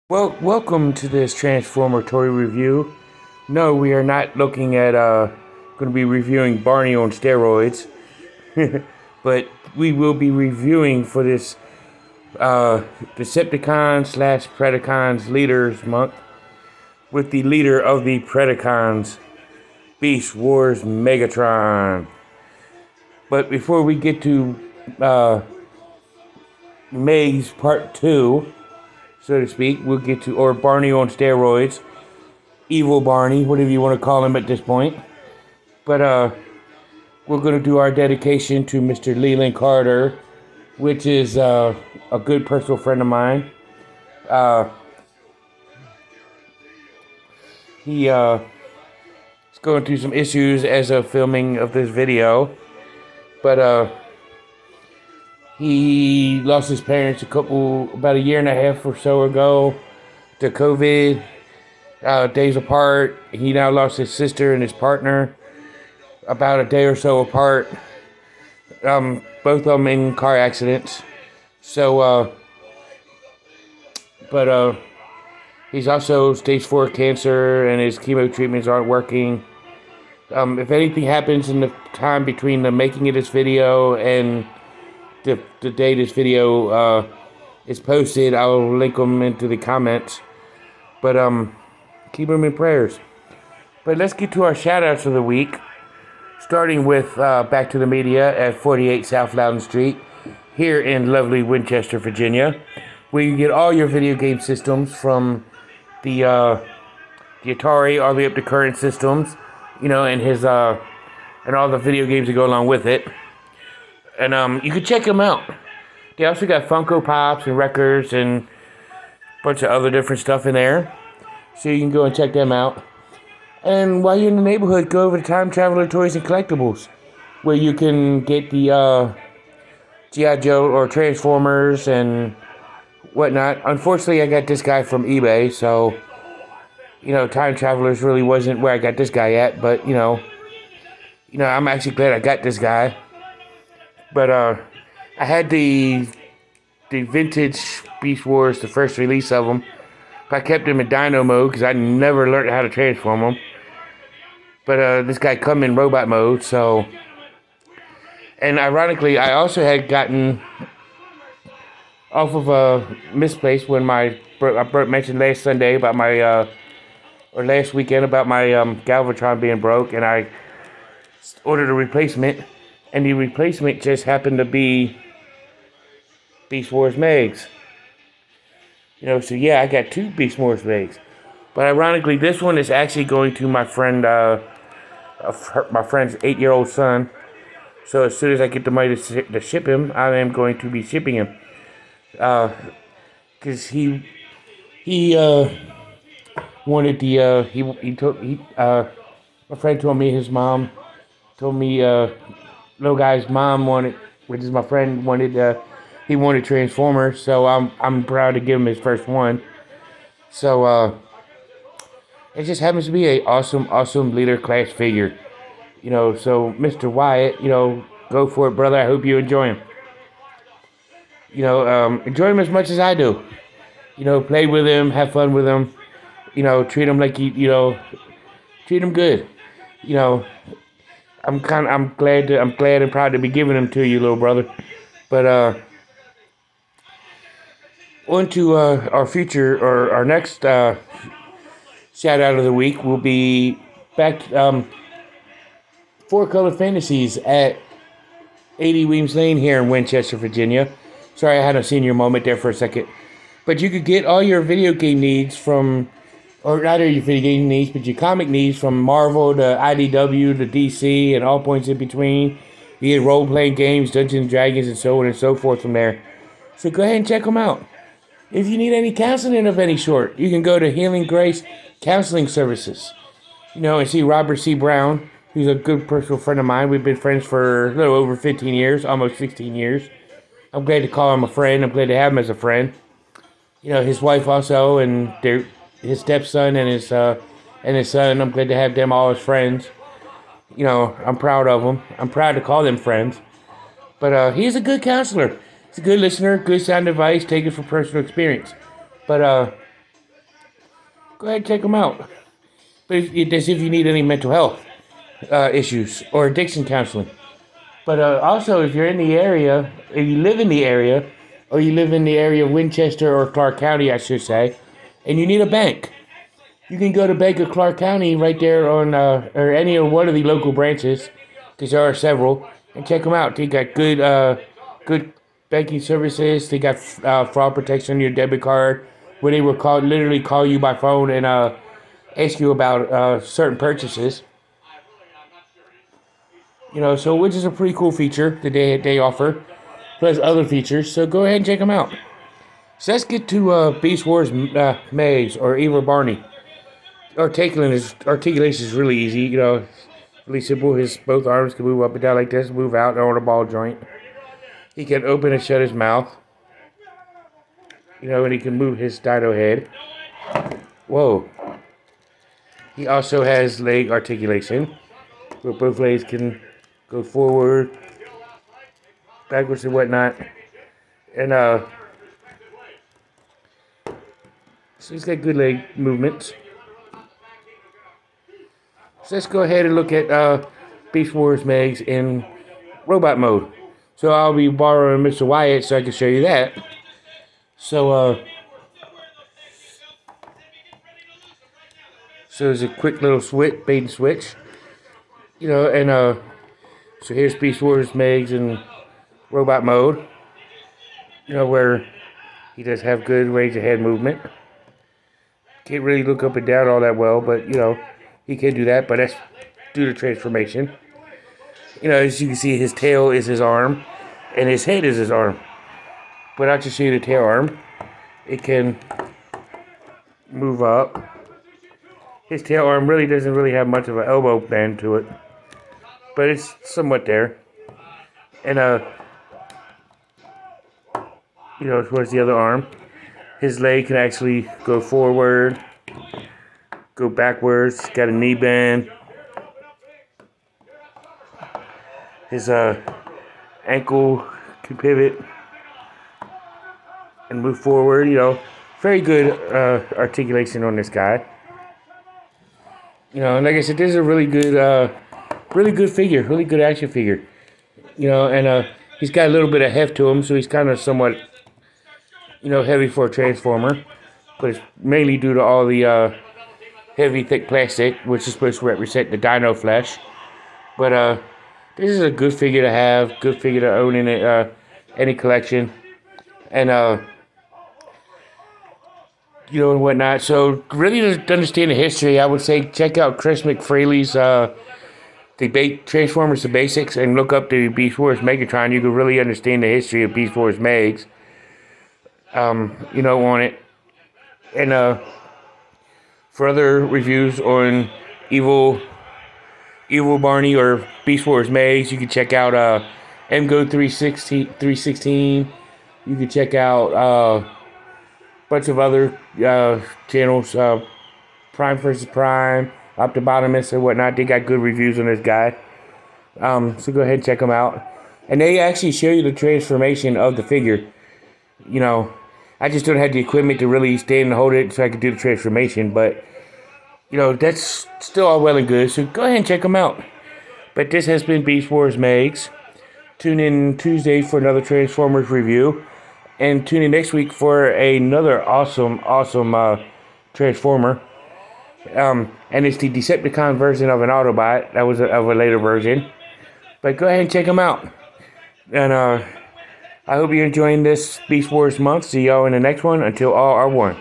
Well, welcome to this Transformer toy review. No, we are not looking at going to be reviewing Barney on steroids, but we will be reviewing for this Decepticon slash Predacons Leaders Month with the leader of the Predacons, Beast Wars Megatron. But before we get to Meg's Part 2, so to speak, we'll get to, or Barney on steroids, Evil Barney, whatever you want to call him at this point. But we're going to do our dedication to Mr. Leland Carter, which is a good personal friend of mine. He is going through some issues as of filming of this video, but he lost his parents about a year and a half or so ago to COVID, days apart. He now lost his sister and his partner about a day or so apart, both of them in car accidents. So, but he's also stage 4 cancer and his chemo treatments aren't working. If anything happens in the time between the making of this video and the day this video is posted, I'll link them into the comments. But keep them in prayers. But let's get to our shout outs of the week, starting with Back to the Media at 48 South Loudon Street here in lovely Winchester, Virginia, where you get all your video game systems from the Atari all the way up to current systems, and his and all the video games that go along with it. And you can check them out. They also got Funko Pops and records and a bunch of other different stuff in there. So you can go and check them out. And while you're in the neighborhood, go over to Time Traveler Toys and Collectibles, where you can get the G.I. Joe or Transformers and whatnot. Unfortunately, I got this guy from eBay, so, Time Travelers really wasn't where I got this guy at. But, I'm actually glad I got this guy. But I had the vintage Beast Wars, the first release of them. But I kept them in Dino mode because I never learned how to transform them. But this guy come in robot mode, so. And ironically, I also had gotten off of a misplaced when I mentioned last Sunday about my or last weekend about my Galvatron being broke, and I ordered a replacement. And the replacement just happened to be Beast Wars Megs. So yeah, I got 2 Beast Wars Megs. But ironically, this one is actually going to my friend, my friend's 8-year-old son. So as soon as I get the money to ship him, I am going to be shipping him. Because he wanted my friend told me his mom told me, little guy's mom wanted, which is my friend, he wanted Transformers, so I'm proud to give him his first one. So it just happens to be a awesome leader class figure. So Mr. Wyatt, go for it, brother. I hope you enjoy him. Enjoy him as much as I do. Play with him, have fun with him. Treat him like treat him good. I'm glad and proud to be giving them to you, little brother. But on to our future, or our next shout out of the week will be back 4 Color Fantasies at 80 Weems Lane here in Winchester, Virginia. Sorry, I had a senior moment there for a second. But you could get all your video game needs from, or not your video game needs, but your comic needs from Marvel to IDW to DC and all points in between. You get role-playing games, Dungeons and Dragons, and so on and so forth from there. So go ahead and check them out. If you need any counseling of any sort, you can go to Healing Grace Counseling Services. And see Robert C. Brown, who's a good personal friend of mine. We've been friends for a little over 15 years, almost 16 years. I'm glad to call him a friend. I'm glad to have him as a friend. His wife also, and his stepson and his son. I'm glad to have them all as friends. I'm proud of them. I'm proud to call them friends. But he's a good counselor. He's a good listener, good sound advice, take it from personal experience. But go ahead and check them out. But that's if you need any mental health issues or addiction counseling. But also, if you're in the area, if you live in the area, or you live in the area of Winchester or Clark County, I should say, and you need a bank, you can go to Bank of Clark County right there on, or any of one of the local branches, because there are several, and check them out. They got good banking services. They got fraud protection on your debit card, where they will literally call you by phone and ask you about certain purchases. So which is a pretty cool feature that they offer, plus other features. So go ahead and check them out. So let's get to Beast Wars Megs or Evil Barney. Articulation is really easy. Really simple. His both arms can move up and down like this, move out on a ball joint. He can open and shut his mouth. And he can move his dino head. Whoa. He also has leg articulation, where both legs can go forward, backwards, and whatnot. And so he's got good leg movements. So let's go ahead and look at Beast Wars Megs in robot mode. So I'll be borrowing Mr. Wyatt so I can show you that. So there's a quick little bait and switch. So here's Beast Wars Megs in robot mode. Where he does have good range of head movement. Can't really look up and down all that well, but he can do that, but that's due to transformation. As you can see, his tail is his arm, and his head is his arm. But I'll just show you the tail arm. It can move up. His tail arm really doesn't have much of an elbow bend to it, but it's somewhat there. And towards the other arm, his leg can actually go forward, go backwards. Got a knee bend. His ankle can pivot and move forward. Very good articulation on this guy. And like I said, this is a really good figure, really good action figure. And he's got a little bit of heft to him, so he's kind of somewhat, heavy for a Transformer. But it's mainly due to all the heavy, thick plastic, which is supposed to represent the dino flesh. But this is a good figure to have, good figure to own in any collection. And and whatnot. So really to understand the history, I would say check out Chris McFarlane's Transformers the Basics, and look up the Beast Wars Megatron. You can really understand the history of Beast Wars Megs. On it. And for other reviews on Evil Barney or Beast Wars Megs, you can check out MGO 316. You can check out a bunch of other channels, Prime vs. Prime, Optibotomus, and whatnot. They got good reviews on this guy. So go ahead and check them out. And they actually show you the transformation of the figure. I just don't have the equipment to really stand and hold it so I can do the transformation. But, that's still all well and good. So go ahead and check them out. But this has been Beast Wars Megs. Tune in Tuesday for another Transformers review. And tune in next week for another awesome Transformer. And it's the Decepticon version of an Autobot. That was of a later version. But go ahead and check them out. And I hope you're enjoying this Beast Wars month. See y'all in the next one. Until all are one.